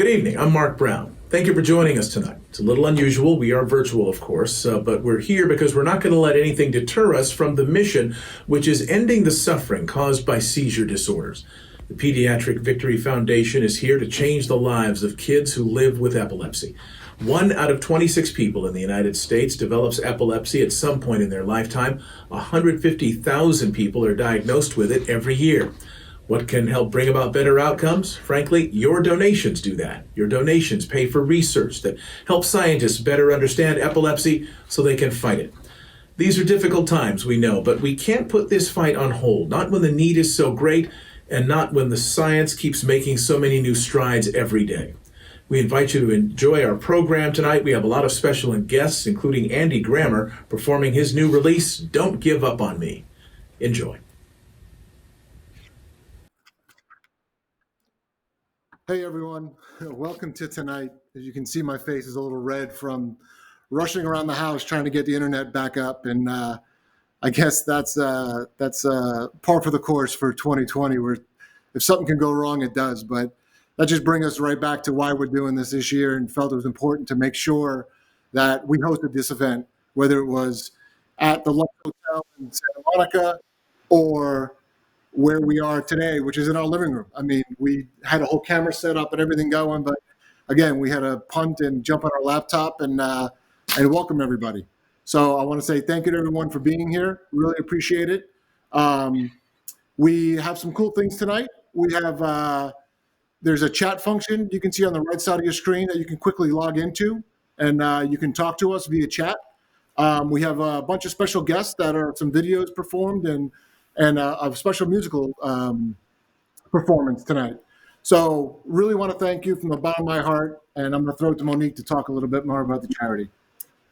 evening. I'm Mark Brown. Thank you for joining us tonight. It's a little unusual. We are virtual, of course, but we're here because we're not going to let anything deter us from the mission, which is ending the suffering caused by seizure disorders. The Pediatric Victory Foundation is here to change the lives of kids who live with epilepsy. 1 out of 26 people in the United States develops epilepsy at some point in their lifetime. 150,000 people are diagnosed with it every year. What can help bring about better outcomes? Frankly, your donations do that. Your donations pay for research that helps scientists better understand epilepsy so they can fight it. These are difficult times, we know, but we can't put this fight on hold, not when the need is so great and not when the science keeps making so many new strides every day. We invite you to enjoy our program tonight. We have a lot of special guests, including Andy Grammer, performing his new release, Don't Give Up on Me. Enjoy. Hey everyone, welcome to tonight. As you can see, my face is a little red from rushing around the house trying to get the internet back up, and I guess that's par for the course for 2020, where if something can go wrong, it does. But that just brings us right back to why we're doing this year, and felt it was important to make sure that we hosted this event, whether it was at the Lux Hotel in Santa Monica or where we are today, which is in our living room. I mean, we had a whole camera set up and everything going, but again, we had to punt and jump on our laptop and welcome everybody. So I want to say thank you to everyone for being here. Really appreciate it. We have some cool things tonight. We have, there's a chat function you can see on the right side of your screen that you can quickly log into, and you can talk to us via chat. We have a bunch of special guests that are some videos performed and a special musical performance tonight. So really want to thank you from the bottom of my heart, and I'm going to throw it to Monique to talk a little bit more about the charity.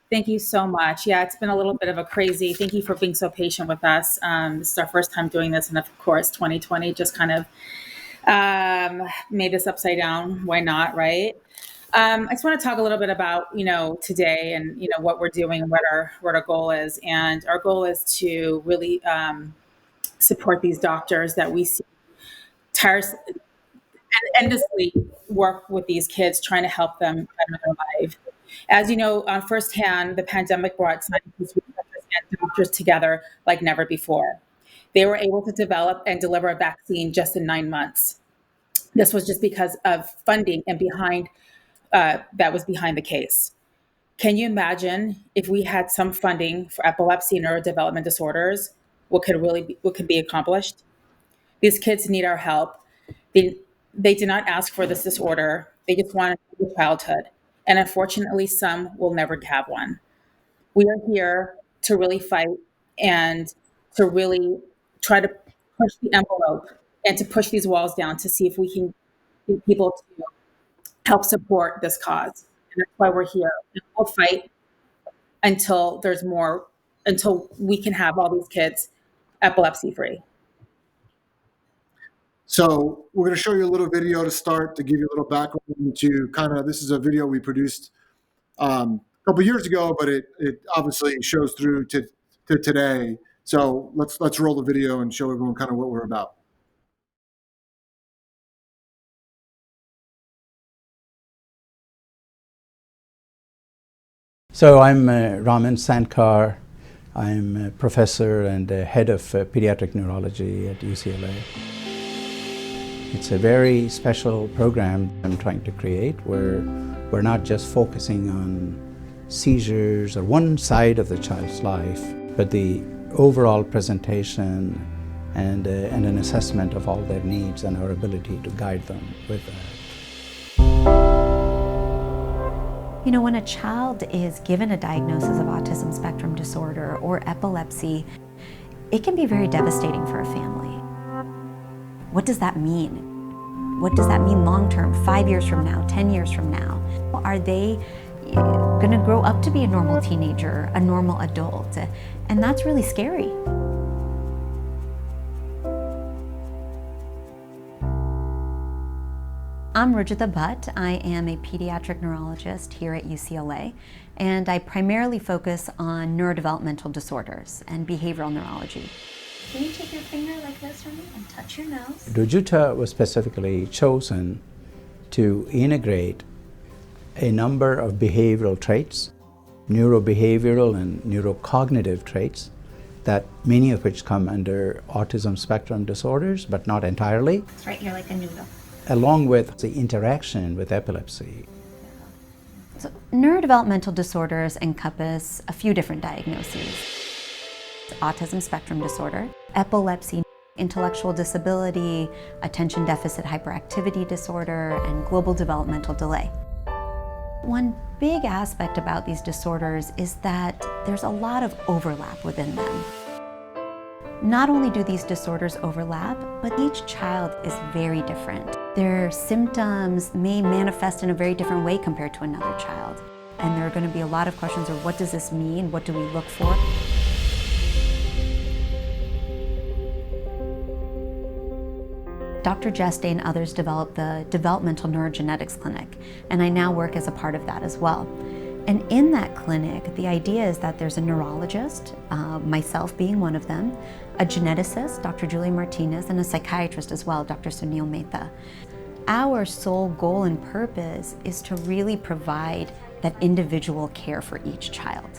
Thank you so much. Yeah, it's been a little bit of a crazy, thank you for being so patient with us. This is our first time doing this, and of course, 2020 just kind of made this upside down. Why not, right? I just want to talk a little bit about, today and, what we're doing and what our goal is. And our goal is to really support these doctors that we see tirelessly and endlessly work with these kids, trying to help them better their life. As you know, firsthand, the pandemic brought scientists, researchers, and doctors together like never before. They were able to develop and deliver a vaccine just in 9 months. This was just because of funding and that was behind the case. Can you imagine if we had some funding for epilepsy and neurodevelopmental disorders? What could be accomplished? These kids need our help. They did not ask for this disorder. They just wanted a childhood. And unfortunately, some will never have one. We are here to really fight and to really try to push the envelope and to push these walls down to see if we can get people to help support this cause. And that's why we're here. And we'll fight until we can have all these kids epilepsy free. So we're going to show you a little video to start, to give you a little background into this is a video we produced a couple years ago, but it obviously shows through to today. So let's roll the video and show everyone kind of what we're about. So I'm Raman Sankar. I'm a professor and head of pediatric neurology at UCLA. It's a very special program I'm trying to create, where we're not just focusing on seizures or one side of the child's life, but the overall presentation and an assessment of all their needs and our ability to guide them with that. When a child is given a diagnosis of autism spectrum disorder or epilepsy, it can be very devastating for a family. What does that mean? What does that mean long term, 5 years from now, 10 years from now? Are they going to grow up to be a normal teenager, a normal adult? And that's really scary. I'm Rajita Bhatt. I am a pediatric neurologist here at UCLA, and I primarily focus on neurodevelopmental disorders and behavioral neurology. Can you take your finger like this for me and touch your nose? Rajita was specifically chosen to integrate a number of behavioral traits, neurobehavioral and neurocognitive traits, that many of which come under autism spectrum disorders, but not entirely. It's right here like a noodle. Along with the interaction with epilepsy. So, neurodevelopmental disorders encompass a few different diagnoses. Autism spectrum disorder, epilepsy, intellectual disability, attention deficit hyperactivity disorder, and global developmental delay. One big aspect about these disorders is that there's a lot of overlap within them. Not only do these disorders overlap, but each child is very different. Their symptoms may manifest in a very different way compared to another child. And there are going to be a lot of questions of what does this mean? What do we look for? Dr. Jeste and others developed the Developmental Neurogenetics Clinic, and I now work as a part of that as well. And in that clinic, the idea is that there's a neurologist, myself being one of them, a geneticist, Dr. Julie Martinez, and a psychiatrist as well, Dr. Sunil Mehta. Our sole goal and purpose is to really provide that individual care for each child.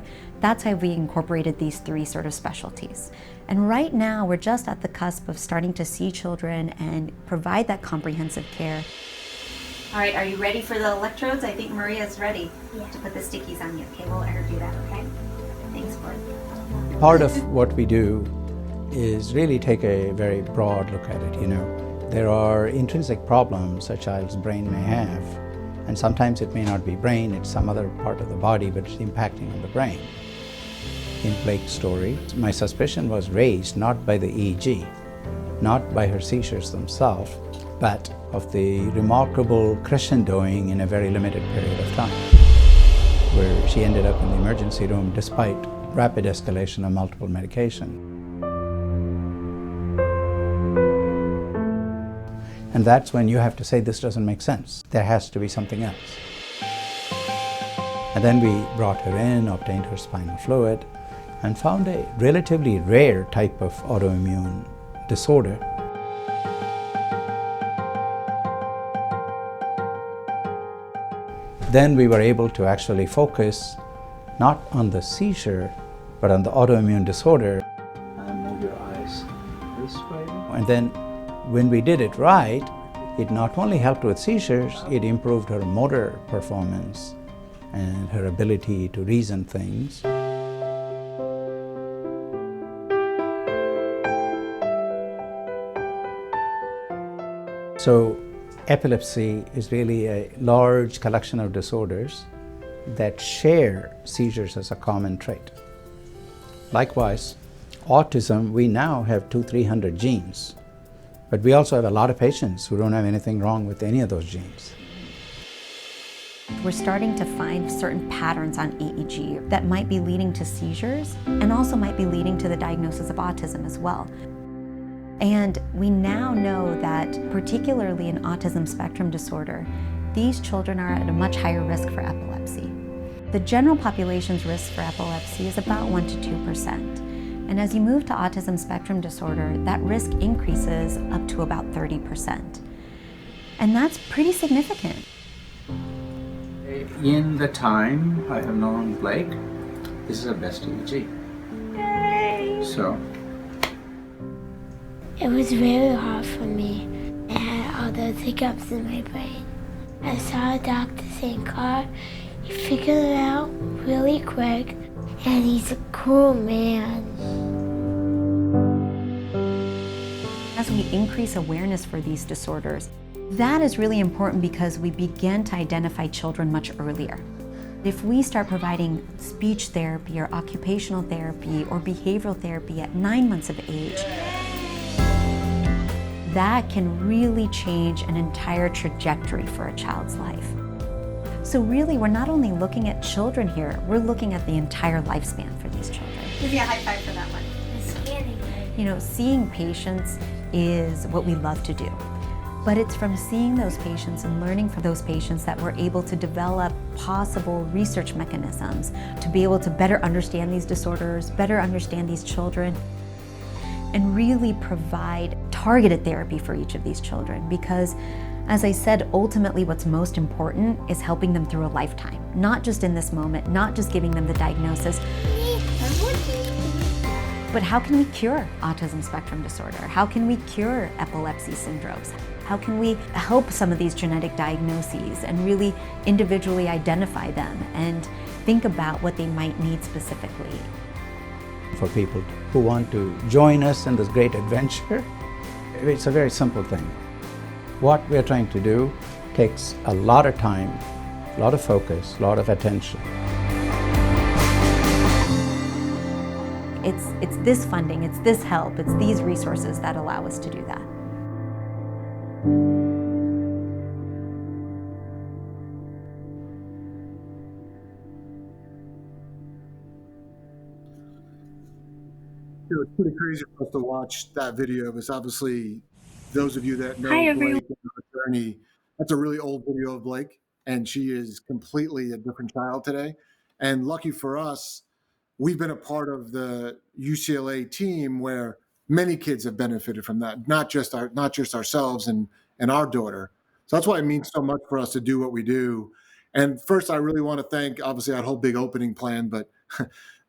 That's how we incorporated these three sort of specialties. And right now, we're just at the cusp of starting to see children and provide that comprehensive care. All right, are you ready for the electrodes? I think Maria's ready to put the stickies on you. Okay, we'll let her do that, okay? Thanks, Gordon. Part of what we do is really take a very broad look at it, you know. There are intrinsic problems a child's brain may have, and sometimes it may not be brain, it's some other part of the body, but it's impacting on the brain. In Blake's story, my suspicion was raised not by the EEG, not by her seizures themselves, but of the remarkable crescendoing in a very limited period of time, where she ended up in the emergency room despite rapid escalation of multiple medication. And that's when you have to say, this doesn't make sense. There has to be something else. And then we brought her in, obtained her spinal fluid, and found a relatively rare type of autoimmune disorder. Then we were able to actually focus not on the seizure, but on the autoimmune disorder. Move your eyes this way. And then when we did it right, it not only helped with seizures, it improved her motor performance and her ability to reason things. So epilepsy is really a large collection of disorders that share seizures as a common trait. Likewise, autism, we now have 200-300 genes, but we also have a lot of patients who don't have anything wrong with any of those genes. We're starting to find certain patterns on EEG that might be leading to seizures and also might be leading to the diagnosis of autism as well. And we now know that, particularly in autism spectrum disorder, these children are at a much higher risk for epilepsy. The general population's risk for epilepsy is about 1 to 2%. And as you move to autism spectrum disorder, that risk increases up to about 30%. And that's pretty significant. In the time I have known Blake, this is the best EEG. Yay! So. It was very hard for me. I had all those hiccups in my brain. I saw Dr. Sankar. He figured it out really quick, and he's a cool man. As we increase awareness for these disorders, that is really important because we begin to identify children much earlier. If we start providing speech therapy or occupational therapy or behavioral therapy at 9 months of age, that can really change an entire trajectory for a child's life. So really, we're not only looking at children here, we're looking at the entire lifespan for these children. Give you a high five for that one. You know, seeing patients is what we love to do. But it's from seeing those patients and learning from those patients that we're able to develop possible research mechanisms to be able to better understand these disorders, better understand these children, and really provide targeted therapy for each of these children. Because As I said, ultimately what's most important is helping them through a lifetime, not just in this moment, not just giving them the diagnosis, but how can we cure autism spectrum disorder? How can we cure epilepsy syndromes? How can we help some of these genetic diagnoses and really individually identify them and think about what they might need specifically? For people who want to join us in this great adventure, it's a very simple thing. What we're trying to do takes a lot of time, a lot of focus, a lot of attention. It's this funding, it's this help, it's these resources that allow us to do that. It's pretty crazy for us to watch that video. It's obviously, those of you that know Hi, Blake everyone. and her journey, that's a really old video of Blake, and she is completely a different child today. And lucky for us, we've been a part of the UCLA team where many kids have benefited from that, not just ourselves and our daughter. So that's why it means so much for us to do what we do. And first, I really want to thank, obviously, that whole big opening plan, but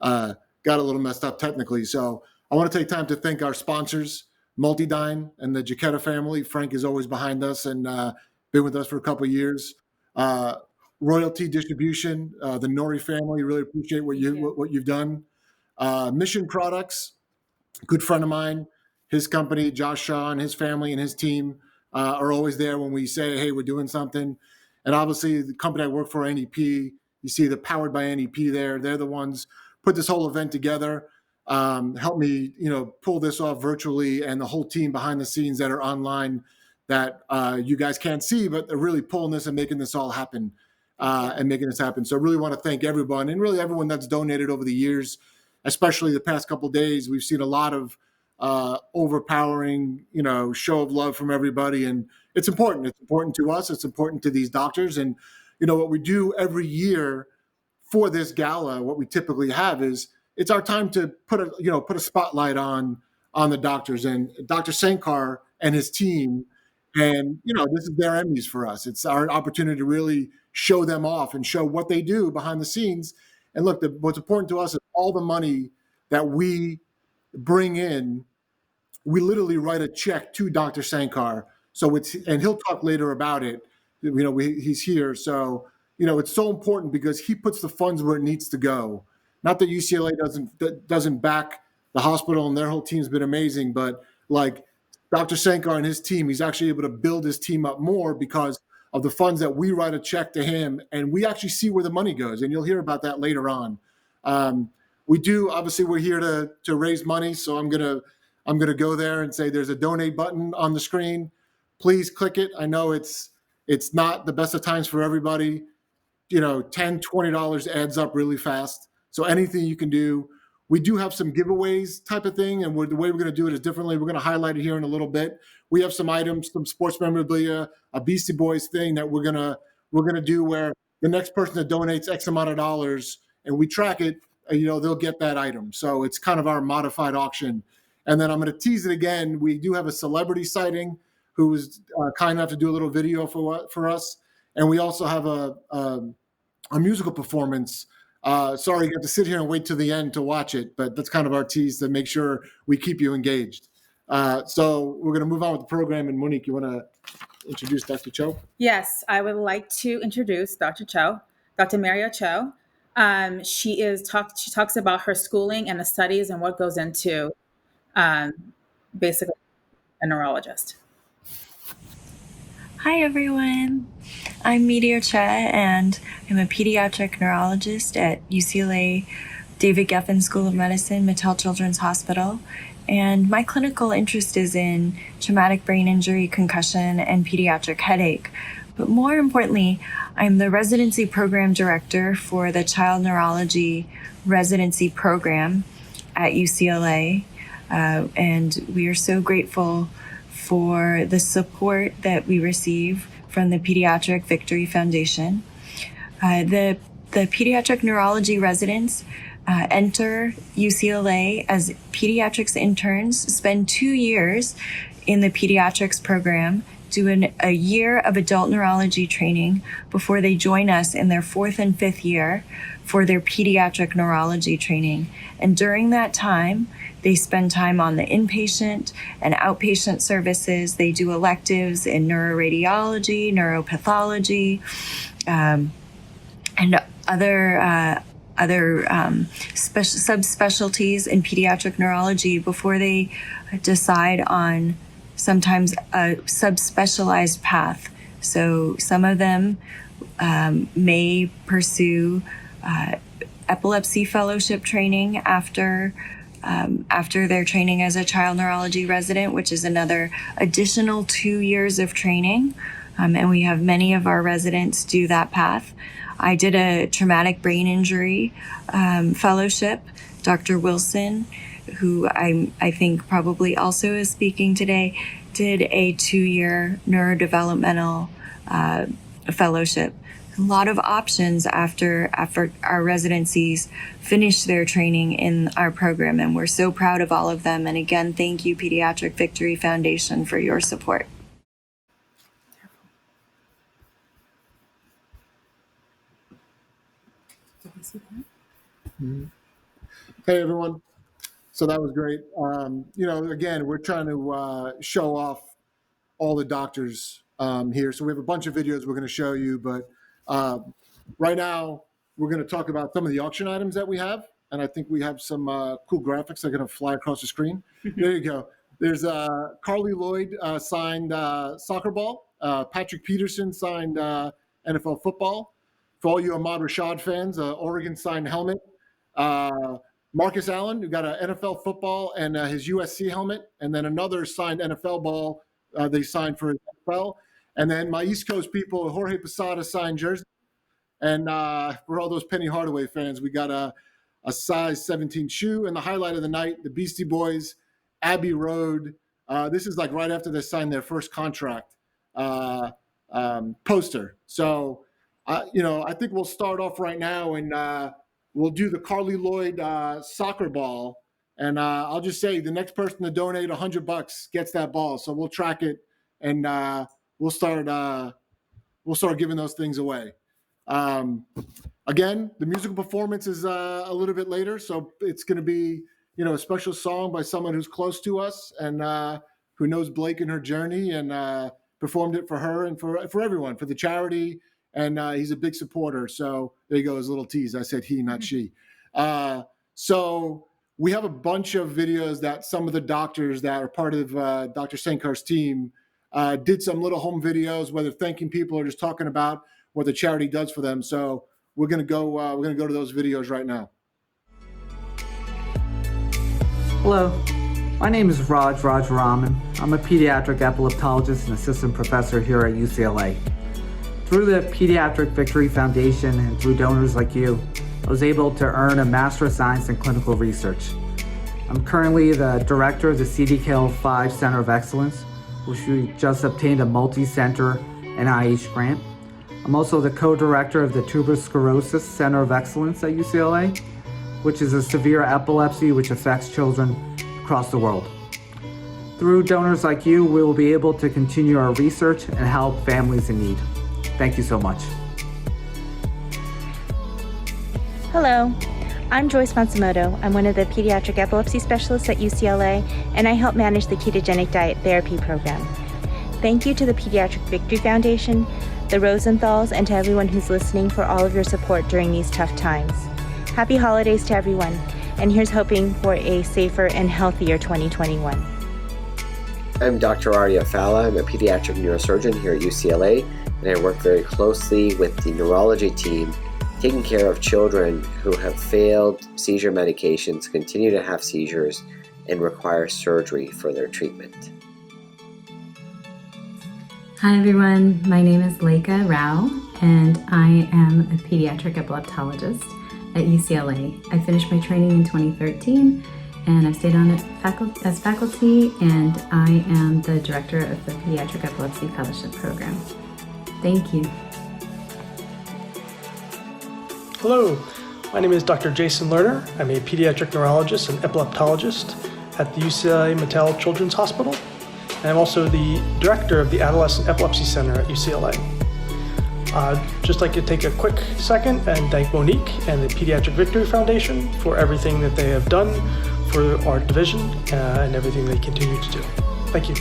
got a little messed up technically. So I want to take time to thank our sponsors, Multidyne and the Jaquetta family. Frank is always behind us and been with us for a couple of years. Royalty Distribution, the Nori family, really appreciate what you've done. Mission Products, good friend of mine, his company, Josh Shaw and his family and his team are always there when we say, hey, we're doing something. And obviously the company I work for, NEP, you see the Powered by NEP there. They're the ones put this whole event together, help me, pull this off virtually, and the whole team behind the scenes that are online that you guys can't see, but they're really pulling this and making this all happen and making this happen. So I really want to thank everyone and really everyone that's donated over the years, especially the past couple of days. We've seen a lot of overpowering, show of love from everybody. And it's important. It's important to us. It's important to these doctors. And, what we do every year for this gala, what we typically have is it's our time to put a spotlight on the doctors and Dr. Sankar and his team. And, this is their Emmys for us. It's our opportunity to really show them off and show what they do behind the scenes. And look, what's important to us is all the money that we bring in, we literally write a check to Dr. Sankar. So and he'll talk later about it. He's here. So, it's so important because he puts the funds where it needs to go. Not that UCLA doesn't back the hospital and their whole team's been amazing, but like Dr. Sankar and his team, he's actually able to build his team up more because of the funds that we write a check to him, and we actually see where the money goes. And you'll hear about that later on. Obviously we're here to raise money. So I'm going to go there and say, there's a donate button on the screen. Please click it. I know it's not the best of times for everybody. $10, $20 adds up really fast. So anything you can do. We do have some giveaways type of thing, and the way we're going to do it is differently. We're going to highlight it here in a little bit. We have some items, some sports memorabilia, a Beastie Boys thing that we're gonna do where the next person that donates X amount of dollars and we track it, they'll get that item. So it's kind of our modified auction. And then I'm going to tease it again. We do have a celebrity sighting who was kind enough to do a little video for us, and we also have a musical performance. Sorry, you have to sit here and wait till the end to watch it, but that's kind of our tease to make sure we keep you engaged. So we're going to move on with the program. And Monique, you want to introduce Dr. Cho? Yes, I would like to introduce Dr. Cho, Dr. Maria Cho. She talks about her schooling and the studies and what goes into basically a neurologist. Hi, everyone. I'm Meteor Che, and I'm a pediatric neurologist at UCLA David Geffen School of Medicine, Mattel Children's Hospital. And my clinical interest is in traumatic brain injury, concussion, and pediatric headache. But more importantly, I'm the residency program director for the Child Neurology Residency Program at UCLA. And we are so grateful for the support that we receive from the Pediatric Victory Foundation. The pediatric neurology residents enter UCLA as pediatrics interns, spend 2 years in the pediatrics program, do a year of adult neurology training before they join us in their 4th and 5th year for their pediatric neurology training. And during that time, they spend time on the inpatient and outpatient services. They do electives in neuroradiology, neuropathology, and other subspecialties in pediatric neurology before they decide on sometimes a subspecialized path. So some of them may pursue epilepsy fellowship training after their training as a child neurology resident, which is another additional 2 years of training. And we have many of our residents do that path. I did a traumatic brain injury fellowship. Dr. Wilson, who I think probably also is speaking today, did a 2-year neurodevelopmental fellowship. A lot of options after our residencies finish their training in our program, and we're so proud of all of them. And again, thank you, Pediatric Victory Foundation, for your support. Hey, everyone. So that was great. Again, we're trying to show off all the doctors here. So we have a bunch of videos we're going to show you, but right now we're going to talk about some of the auction items that we have. And I think we have some cool graphics that are going to fly across the screen. There you go. There's Carly Lloyd signed soccer ball. Patrick Peterson signed NFL football. For all you Ahmad Rashad fans, Oregon signed helmet. Marcus Allen, who got an NFL football and his USC helmet, and then another signed NFL ball they signed for NFL. And then my East Coast people, Jorge Posada signed jersey. And for all those Penny Hardaway fans, we got a size 17 shoe. And the highlight of the night, the Beastie Boys, Abbey Road. This is like right after they signed their first contract poster. So, I think we'll start off right now and we'll do the Carly Lloyd soccer ball. And I'll just say the next person to donate $100 gets that ball. So we'll track it and we'll start giving those things away. Again, the musical performance is a little bit later. So it's going to be, a special song by someone who's close to us and who knows Blake and her journey and performed it for her and for everyone, for the charity. And he's a big supporter. So there you go, his little tease. I said he, not she. So we have a bunch of videos that some of the doctors that are part of Dr. Sankar's team did some little home videos, whether thanking people or just talking about what the charity does for them. So we're gonna go to those videos right now. Hello, my name is Raj Raman. I'm a pediatric epileptologist and assistant professor here at UCLA. Through the Pediatric Victory Foundation and through donors like you, I was able to earn a Master of Science in Clinical Research. I'm currently the director of the CDKL5 Center of Excellence, which we just obtained a multi-center NIH grant. I'm also the co-director of the Tuberous Sclerosis Center of Excellence at UCLA, which is a severe epilepsy which affects children across the world. Through donors like you, we will be able to continue our research and help families in need. Thank you so much. Hello, I'm Joyce Matsumoto. I'm one of the pediatric epilepsy specialists at UCLA, and I help manage the ketogenic diet therapy program. Thank you to the Pediatric Victory Foundation, the Rosenthals, and to everyone who's listening for all of your support during these tough times. Happy holidays to everyone, and here's hoping for a safer and healthier 2021. I'm Dr. Arya Falla. I'm a pediatric neurosurgeon here at UCLA, and I work very closely with the neurology team, taking care of children who have failed seizure medications, continue to have seizures, and require surgery for their treatment. Hi everyone, my name is Leica Rao, and I am a pediatric epileptologist at UCLA. I finished my training in 2013, and I've stayed on as faculty, and I am the director of the Pediatric Epilepsy Fellowship Program. Thank you. Hello, my name is Dr. Jason Lerner. I'm a pediatric neurologist and epileptologist at the UCLA Mattel Children's Hospital. and I'm also the director of the Adolescent Epilepsy Center at UCLA. Just like to take a quick second and thank Monique and the Pediatric Victory Foundation for everything that they have done for our division and everything they continue to do. Thank you.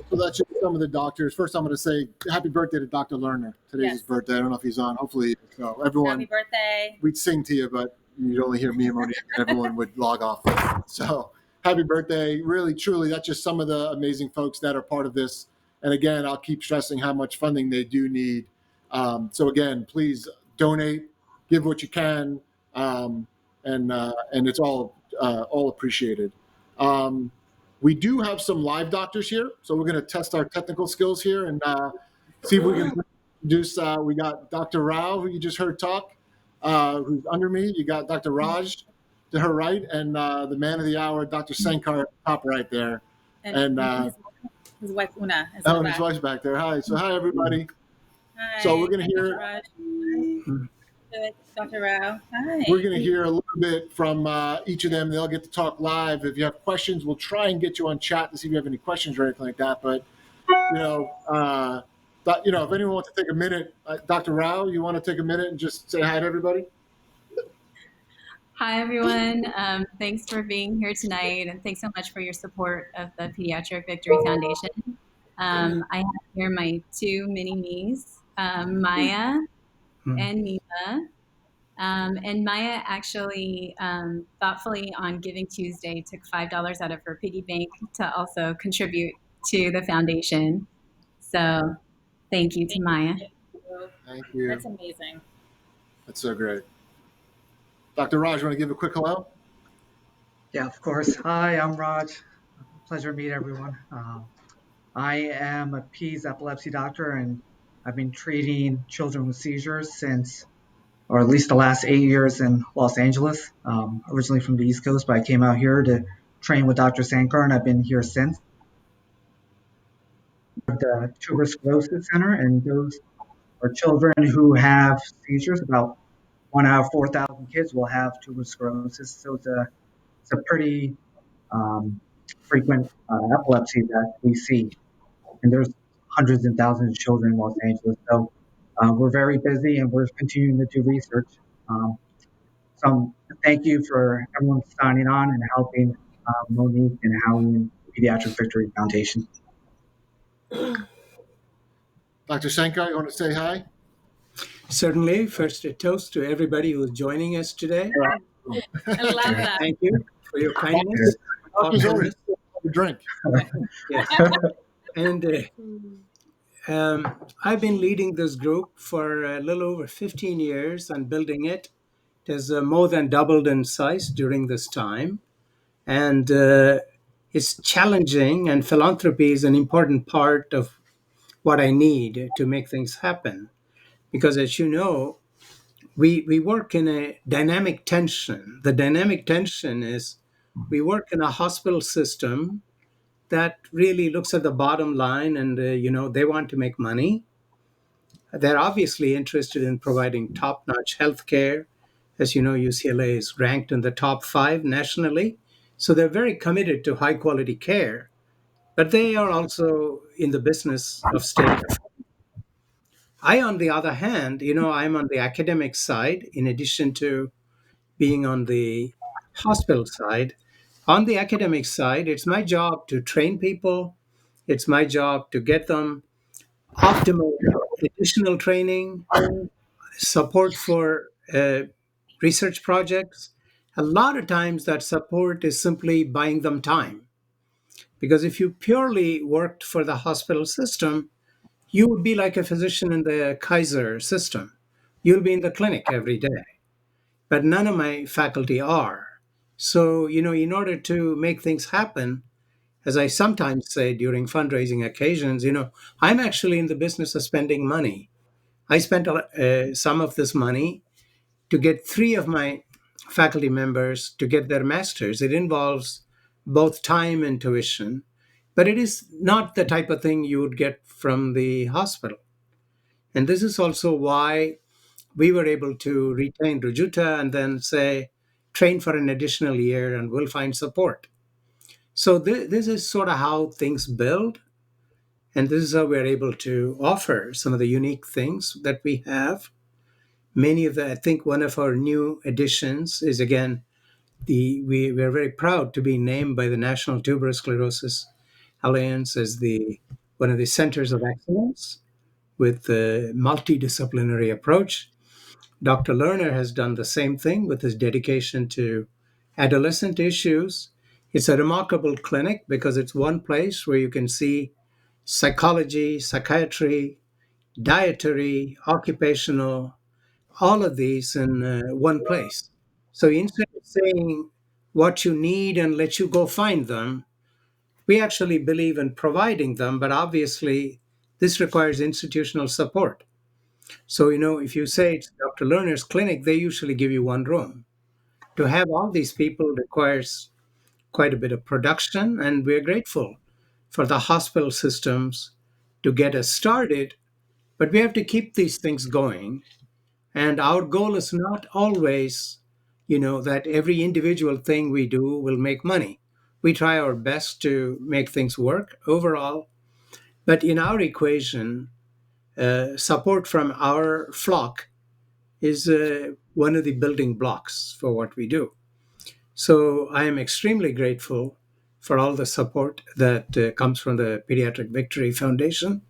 So that's just some of the doctors. First, I'm going to say happy birthday to Dr. Lerner. Today's his birthday. I don't know if he's on. Hopefully, so everyone. Happy birthday. We'd sing to you, but you'd only hear me and Monique, and everyone would log off. So happy birthday. Really, truly, that's just some of the amazing folks that are part of this. And again, I'll keep stressing how much funding they do need. So again, please donate, give what you can, and it's all appreciated. We do have some live doctors here, so we're going to test our technical skills here and see if we can introduce. We got Dr. Rao, who you just heard talk, who's under me. You got Dr. Raj to her right, and the man of the hour, Dr. Sankar, top right there. And his wife Una. Oh, his wife's back there. Hi. So hi, everybody. Hi. So we're going to hear. Dr. Rao. Hi. We're going to hear a little bit from each of them. They'll get to talk live. If you have questions, we'll try and get you on chat to see if you have any questions or anything like that. But, if anyone wants to take a minute, Dr. Rao, you want to take a minute and just say hi to everybody? Hi, everyone. Thanks for being here tonight, and thanks so much for your support of the Pediatric Victory Foundation. I have here my two mini-me's, Maya and Nina. And Maya actually thoughtfully on Giving Tuesday took $5 out of her piggy bank to also contribute to the foundation. So thank you to Maya. Thank you. That's amazing. That's so great. Dr. Raj, you want to give a quick hello? Yeah, of course. Hi, I'm Raj. Pleasure to meet everyone. I am a peds epilepsy doctor, and I've been treating children with seizures since, or at least the last 8 years in Los Angeles. Originally from the East Coast, but I came out here to train with Dr. Sankar, and I've been here since. The Tuberous Sclerosis Center, and those are children who have seizures. About 1 out of 4,000 kids will have tuberous sclerosis, so it's a pretty frequent epilepsy that we see. And there's hundreds and thousands of children in Los Angeles. So we're very busy and we're continuing to do research. So thank you for everyone signing on and helping Monique and Howie and Pediatric Victory Foundation. Dr. Sankar, you want to say hi? Certainly. First, a toast to everybody who's joining us today. I love that. Thank you for your kindness. Drink. Yes. And I've been leading this group for a little over 15 years and building it. It has more than doubled in size during this time. And it's challenging, and philanthropy is an important part of what I need to make things happen. Because as you know, we work in a dynamic tension. The dynamic tension is we work in a hospital system that really looks at the bottom line and, they want to make money. They're obviously interested in providing top-notch healthcare. As you know, UCLA is ranked in the top 5 nationally. So they're very committed to high-quality care. But they are also in the business of staying. I, on the other hand, I'm on the academic side, in addition to being on the hospital side. On the academic side, it's my job to train people. It's my job to get them optimal additional training, support for research projects. A lot of times that support is simply buying them time. Because if you purely worked for the hospital system, you would be like a physician in the Kaiser system. You'll be in the clinic every day. But none of my faculty are. So, in order to make things happen, as I sometimes say during fundraising occasions, I'm actually in the business of spending money. I spent some of this money to get 3 of my faculty members to get their masters. It involves both time and tuition, but it is not the type of thing you would get from the hospital. And this is also why we were able to retain Rujuta and then say, train for an additional year and we'll find support. So this is sort of how things build. And this is how we're able to offer some of the unique things that we have. I think one of our new additions is, again, we're very proud to be named by the National Tuberous Sclerosis Alliance as one of the centers of excellence with the multidisciplinary approach. Dr. Lerner has done the same thing with his dedication to adolescent issues. It's a remarkable clinic because it's one place where you can see psychology, psychiatry, dietary, occupational, all of these in one place. So instead of saying what you need and let you go find them, we actually believe in providing them, but obviously this requires institutional support. So, if you say it's Dr. Lerner's clinic, they usually give you one room. To have all these people requires quite a bit of production, and we're grateful for the hospital systems to get us started, but we have to keep these things going. And our goal is not always, that every individual thing we do will make money. We try our best to make things work overall. But in our equation, support from our flock is one of the building blocks for what we do. So I am extremely grateful for all the support that comes from the Pediatric Victory Foundation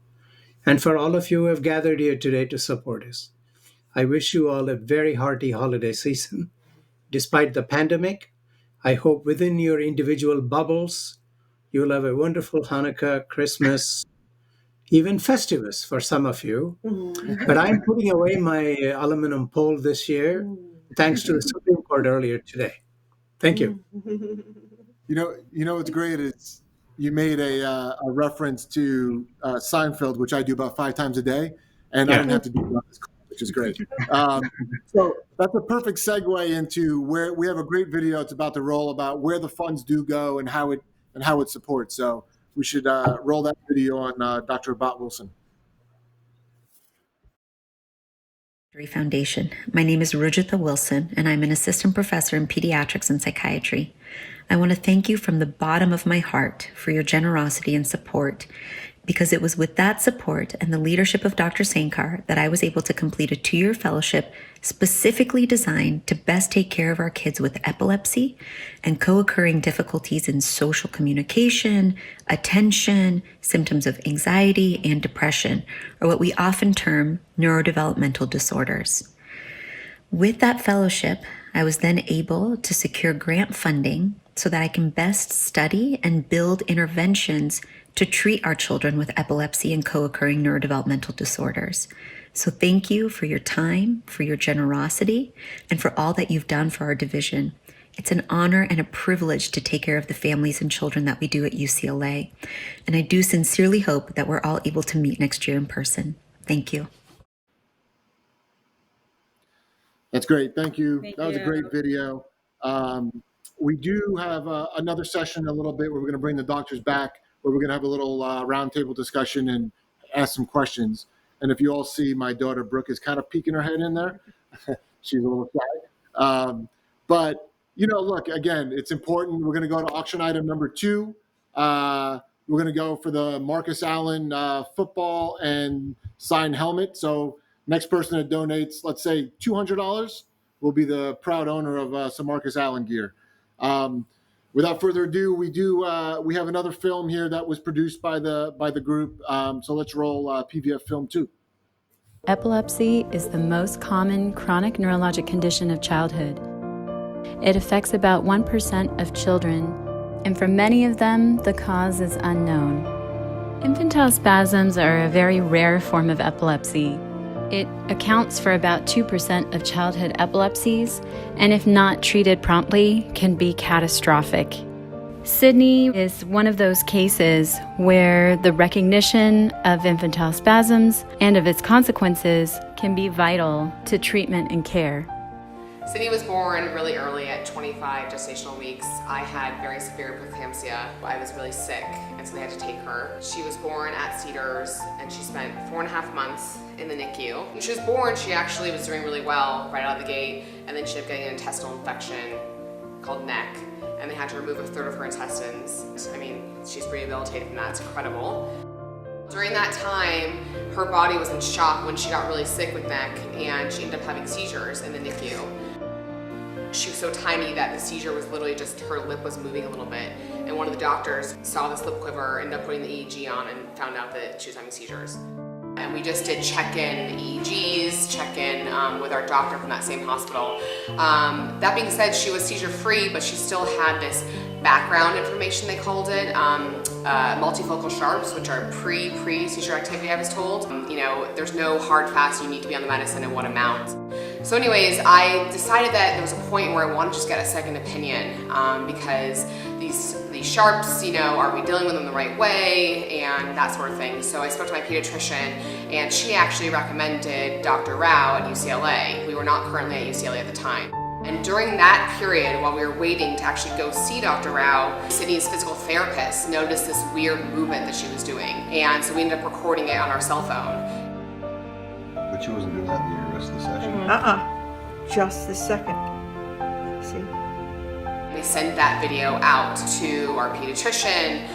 and for all of you who have gathered here today to support us. I wish you all a very hearty holiday season. Despite the pandemic, I hope within your individual bubbles, you'll have a wonderful Hanukkah, Christmas, even Festivus for some of you. But I'm putting away my aluminum pole this year, thanks to the Supreme Court earlier today. Thank you. What's great is you made a reference to Seinfeld, which I do about 5 times a day, and I didn't have to do it on this call, which is great. So that's a perfect segue into where we have a great video. It's about the role about where the funds do go and how it supports. So we should roll that video on Dr. Bot Wilson. Foundation. My name is Rujitha Wilson, and I'm an assistant professor in pediatrics and psychiatry. I want to thank you from the bottom of my heart for your generosity and support, because it was with that support and the leadership of Dr. Sankar that I was able to complete a 2-year fellowship specifically designed to best take care of our kids with epilepsy and co-occurring difficulties in social communication, attention, symptoms of anxiety and depression, or what we often term neurodevelopmental disorders. With that fellowship, I was then able to secure grant funding so that I can best study and build interventions to treat our children with epilepsy and co-occurring neurodevelopmental disorders. So thank you for your time, for your generosity, and for all that you've done for our division. It's an honor and a privilege to take care of the families and children that we do at UCLA. And I do sincerely hope that we're all able to meet next year in person. Thank you. That's great. Thank you. That was a great video. We do have another session a little bit where we're going to bring the doctors back, where we're going to have a little roundtable discussion and ask some questions. And if you all see, my daughter Brooke is kind of peeking her head in there. She's a little shy. But, look, again, it's important. We're going to go to auction item number 2. We're going to go for the Marcus Allen football and signed helmet. So next person that donates, let's say $200, will be the proud owner of some Marcus Allen gear. Without further ado, we have another film here that was produced by the group. So let's roll PVF film 2. Epilepsy is the most common chronic neurologic condition of childhood. It affects about 1% of children, and for many of them, the cause is unknown. Infantile spasms are a very rare form of epilepsy. It accounts for about 2% of childhood epilepsies, and if not treated promptly, can be catastrophic. Sydney is one of those cases where the recognition of infantile spasms and of its consequences can be vital to treatment and care. Sydney was born really early at 25 gestational weeks. I had very severe preeclampsia. I was really sick, and so they had to take her. She was born at Cedars, and she spent 4.5 months in the NICU. When she was born, she actually was doing really well right out of the gate, and then she ended up getting an intestinal infection called neck, and they had to remove a third of her intestines. I mean, she's rehabilitated from that, it's incredible. During that time, her body was in shock when she got really sick with neck, and she ended up having seizures in the NICU. She was so tiny that the seizure was literally just her lip was moving a little bit, and one of the doctors saw this lip quiver, ended up putting the EEG on, and found out that she was having seizures. And we just did check-in EEGs, check-in with our doctor from that same hospital. That being said, she was seizure-free, but she still had this background information, they called it, multifocal sharps, which are pre-seizure activity, I was told. You know, there's no hard fast, you need to be on the medicine and what amount. So anyways, I decided that there was a point where I wanted to just get a second opinion because these sharps, you know, are we dealing with them the right way and that sort of thing. So I spoke to my pediatrician, and she actually recommended Dr. Rao at UCLA. We were not currently at UCLA at the time. And during that period, while we were waiting to actually go see Dr. Rao, Sydney's physical therapist noticed this weird movement that she was doing. And so we ended up recording it on our cell phone. But she wasn't doing that the rest of the session? Just the second. See? We sent that video out to our pediatrician,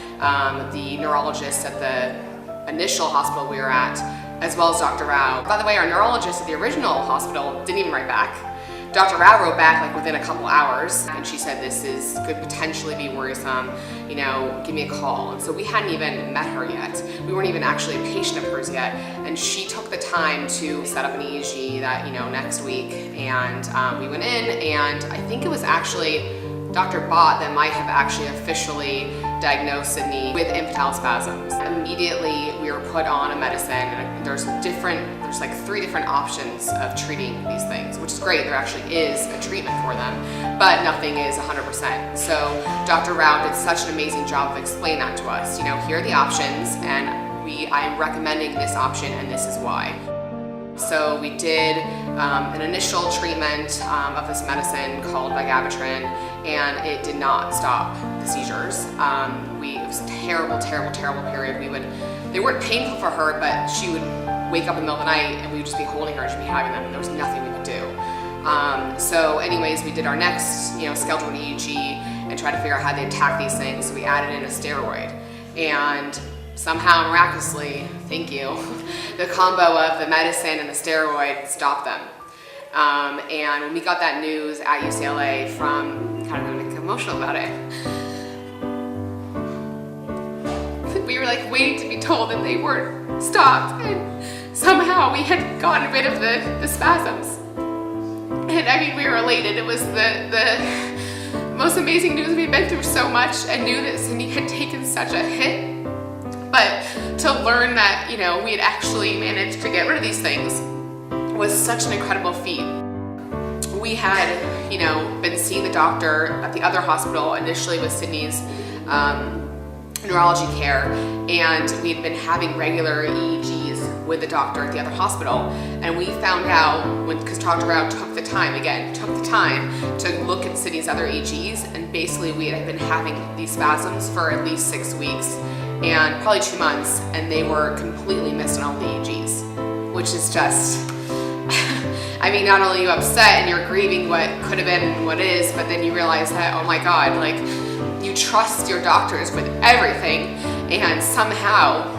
the neurologist at the initial hospital we were at, as well as Dr. Rao. By the way, our neurologist at the original hospital didn't even write back. Dr. Rao wrote back like within a couple hours, and she said this could potentially be worrisome, you know, give me a call. And so we hadn't even met her yet. We weren't even actually a patient of hers yet, and she took the time to set up an EEG that, you know, next week, and we went in, and I think it was actually Dr. Bott that might have actually officially diagnosed Sydney with infantile spasms. Immediately we were put on a medicine, and there's like 3 different options of treating these things, which is great. There actually is a treatment for them, but nothing is 100%. So Dr. Rao did such an amazing job of explaining that to us. You know, here are the options, and I'm recommending this option, and this is why. So we did an initial treatment of this medicine called vigabatrin, and it did not stop the seizures. It was a terrible, terrible, terrible period. They weren't painful for her, but she would wake up in the middle of the night, and we would just be holding her, and she'd be having them, and there was nothing we could do. So anyways, we did our next, scheduled EEG and tried to figure out how they attack these things. So we added in a steroid, and somehow, miraculously, thank you, the combo of the medicine and the steroid stopped them. And when we got that news at UCLA from, kind of going to get emotional about it, we were like waiting to be told that they weren't stopped, and somehow we had gotten rid of the spasms. And I mean, we were elated. It was the most amazing news. We had been through so much and knew that Cindy had taken such a hit. But to learn that, we had actually managed to get rid of these things was such an incredible feat. We had, been seeing the doctor at the other hospital, initially with Sydney's neurology care, and we had been having regular EEGs with the doctor at the other hospital. And we found out, because Dr. Rao took the time to look at Sydney's other EEGs, and basically we had been having these spasms for at least 6 weeks, and probably 2 months, and they were completely missed on all the EEGs, which is just, I mean, not only are you upset and you're grieving what could have been and what is, but then you realize that, oh my God, you trust your doctors with everything, and somehow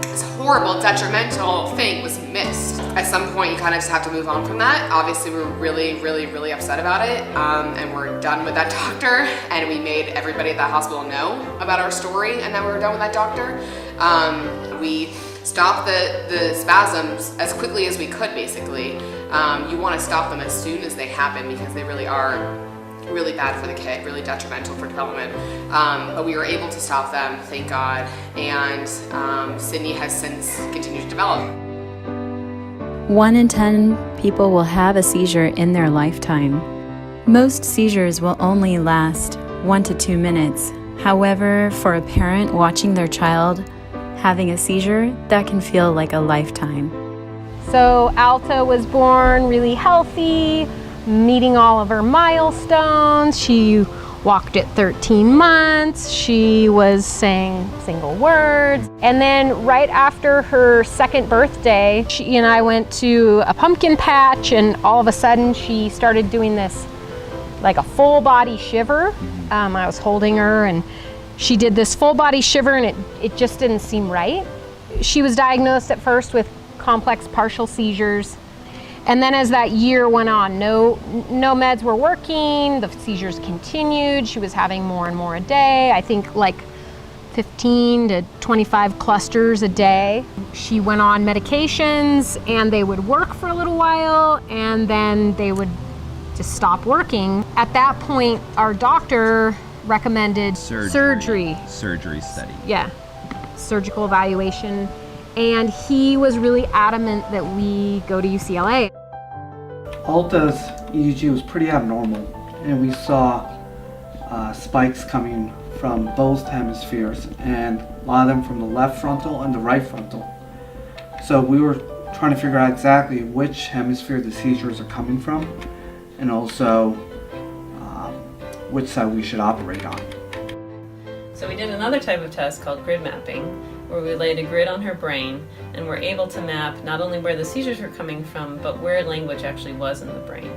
this horrible, detrimental thing was missed. At some point, you kind of just have to move on from that. Obviously, we were really, really, really upset about it, and we're done with that doctor, and we made everybody at that hospital know about our story and that we were done with that doctor. We stopped the spasms as quickly as we could, basically. You want to stop them as soon as they happen, because they really are really bad for the kid, really detrimental for development. But we were able to stop them, thank God, and Sydney has since continued to develop. 1 in 10 people will have a seizure in their lifetime. Most seizures will only last 1 to 2 minutes. However, for a parent watching their child having a seizure, that can feel like a lifetime. So Alta was born really healthy, meeting all of her milestones. She walked at 13 months. She was saying single words. And then right after her 2nd birthday, she and I went to a pumpkin patch, and all of a sudden she started doing this like a full body shiver. I was holding her and she did this full body shiver and it just didn't seem right. She was diagnosed at first with complex partial seizures. And then as that year went on, no meds were working, the seizures continued, she was having more and more a day, I think like 15 to 25 clusters a day. She went on medications and they would work for a little while and then they would just stop working. At that point, our doctor recommended surgery. Surgery study. Yeah, surgical evaluation. And he was really adamant that we go to UCLA. Alta's EEG was pretty abnormal, and we saw spikes coming from both hemispheres, and a lot of them from the left frontal and the right frontal. So we were trying to figure out exactly which hemisphere the seizures are coming from, and also which side we should operate on. So we did another type of test called grid mapping, where we laid a grid on her brain and were able to map not only where the seizures were coming from, but where language actually was in the brain.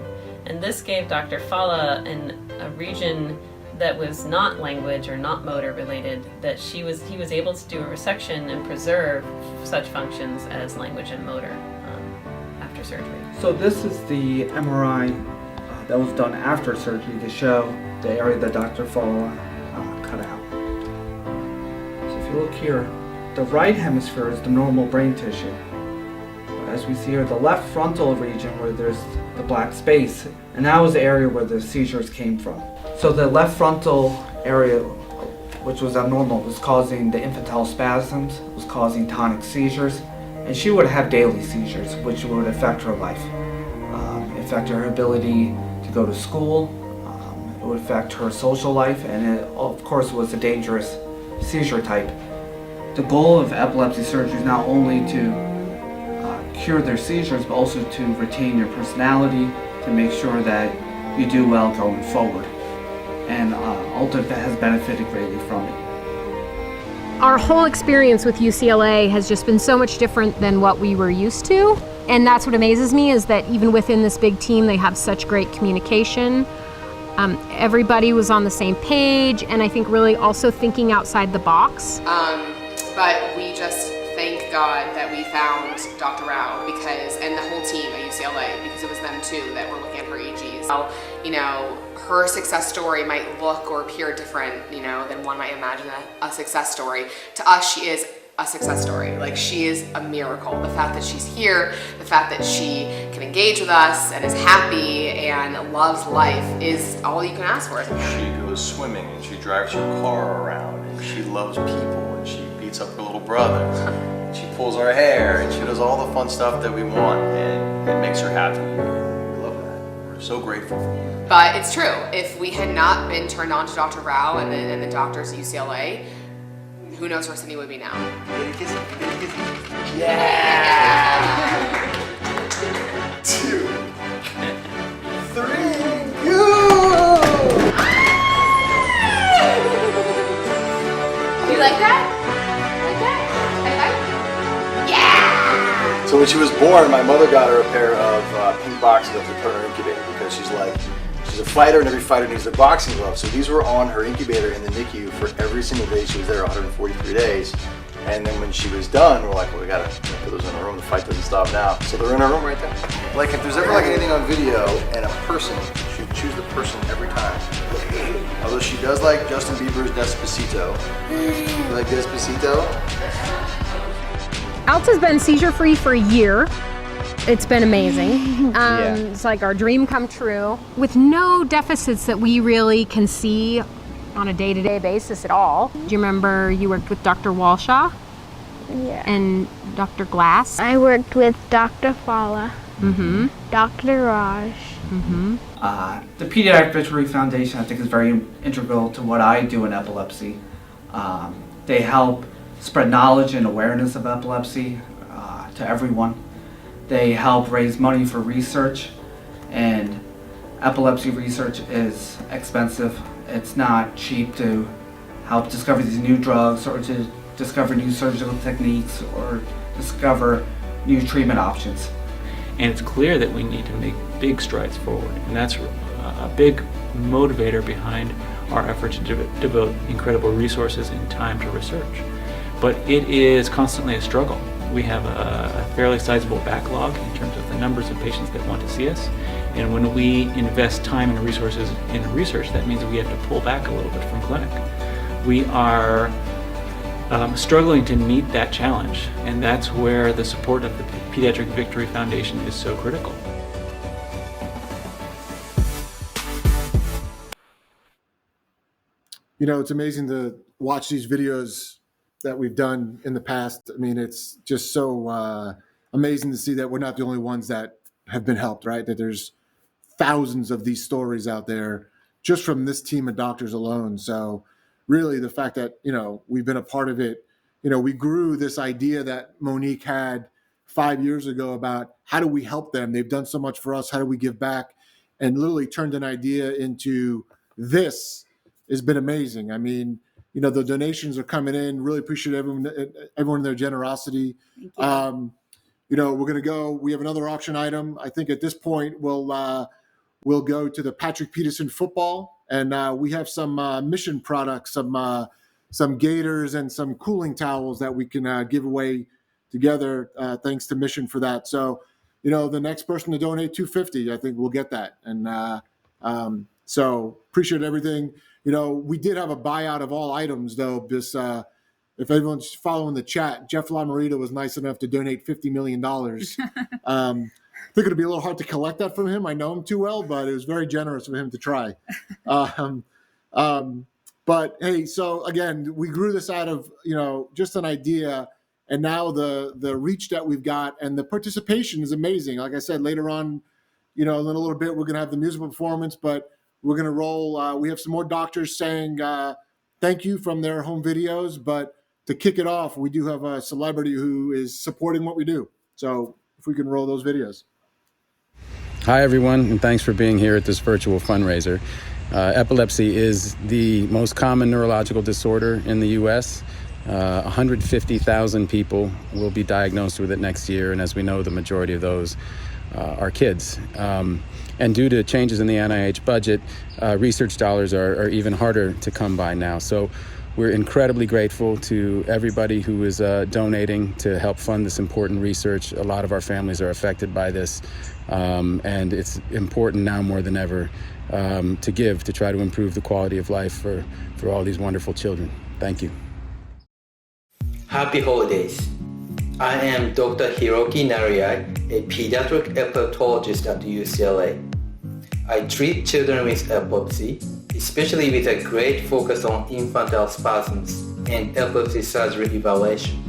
And this gave Dr. Fala a region that was not language or not motor related, that he was able to do a resection and preserve such functions as language and motor after surgery. So this is the MRI that was done after surgery to show the area that Dr. Fala cut out. So if you look here, the right hemisphere is the normal brain tissue. As we see here, the left frontal region where there's the black space, and that was the area where the seizures came from. So the left frontal area, which was abnormal, was causing the infantile spasms, was causing tonic seizures, and she would have daily seizures, which would affect her life. Affect her ability to go to school, it would affect her social life, and it, of course, was a dangerous seizure type. The goal of epilepsy surgery is not only to cure their seizures, but also to retain your personality, to make sure that you do well going forward. And Alta has benefited greatly from it. Our whole experience with UCLA has just been so much different than what we were used to. And that's what amazes me, is that even within this big team, they have such great communication. Everybody was on the same page, and I think really also thinking outside the box. But we just thank God that we found Dr. Rao and the whole team at UCLA, because it was them too that were looking at her EEGs. You know, her success story might look or appear different, than one might imagine a success story. To us, she is a success story. Like, she is a miracle. The fact that she's here, the fact that she can engage with us and is happy and loves life is all you can ask for. She goes swimming and she drives her car around and she loves people and she beats up her little brother. She pulls our hair and she does all the fun stuff that we want, and it makes her happy. We love that. We're so grateful for her. But it's true. If we had not been turned on to Dr. Rao and the doctors at UCLA, who knows where Cindy would be now. Yeah! 2, 3, go! You like that? Yeah! So when she was born, my mother got her a pair of pink boxing gloves to put in her incubator, because she's a fighter, and every fighter needs their boxing gloves. So these were on her incubator in the NICU for every single day she was there, 143 days. And then when she was done, we're like, well, we gotta put those in her room. The fight doesn't stop now. So they're in her room right there. Like, if there's ever anything on video and a person, she would choose the person every time. Although she does like Justin Bieber's Despacito. You like Despacito? Alta's been seizure-free for a year. It's been amazing. It's like our dream come true, with no deficits that we really can see on a day-to-day basis at all. Do you remember you worked with Dr. Walshaw? Yeah. And Dr. Glass? I worked with Dr. Fala, Dr. Raj. The Pediatric Victory Foundation, I think, is very integral to what I do in epilepsy. They help spread knowledge and awareness of epilepsy to everyone. They help raise money for research, and epilepsy research is expensive. It's not cheap to help discover these new drugs, or to discover new surgical techniques, or discover new treatment options. And it's clear that we need to make big strides forward. And that's a big motivator behind our effort to devote incredible resources and time to research. But it is constantly a struggle. We have a fairly sizable backlog in terms of the numbers of patients that want to see us. And when we invest time and resources in research, that means we have to pull back a little bit from clinic. We are struggling to meet that challenge, and that's where the support of the Pediatric Victory Foundation is so critical. You know, it's amazing to watch these videos that we've done in the past. I mean, it's just so amazing to see that we're not the only ones that have been helped, right? That there's thousands of these stories out there just from this team of doctors alone. So really the fact that, you know, we've been a part of it, you know, we grew this idea that Monique had 5 years ago about how do we help them? They've done so much for us. How do we give back? And literally turned an idea into this has been amazing. I mean, you know, the donations are coming in. Really appreciate everyone and their generosity. You know, we're going to go. We have another auction item. I think at this point we'll go to the Patrick Peterson football, and we have some mission products, some gaiters and some cooling towels that we can give away together. Thanks to Mission for that. So, you know, the next person to donate $250, I think we'll get that. And so appreciate everything. You know, we did have a buyout of all items, though. This, if everyone's following the chat, Jeff LaMarita was nice enough to donate $50 million. I think it'll be a little hard to collect that from him. I know him too well, but it was very generous of him to try. But hey, so again, we grew this out of, you know, just an idea, and now the reach that we've got and the participation is amazing. Like I said, later on, you know, in a little bit, we're going to have the musical performance, but we're going to roll. We have some more doctors saying thank you from their home videos. But to kick it off, we do have a celebrity who is supporting what we do. So if we can roll those videos. Hi, everyone, and thanks for being here at this virtual fundraiser. Epilepsy is the most common neurological disorder in the U.S. 150,000 people will be diagnosed with it next year, and as we know, the majority of those are kids. And due to changes in the NIH budget, research dollars are even harder to come by now. So we're incredibly grateful to everybody who is donating to help fund this important research. A lot of our families are affected by this, and it's important now more than ever to give, to try to improve the quality of life for all these wonderful children. Thank you. Happy holidays. I am Dr. Hiroki Nariai, a pediatric epileptologist at UCLA. I treat children with epilepsy, especially with a great focus on infantile spasms and epilepsy surgery evaluation.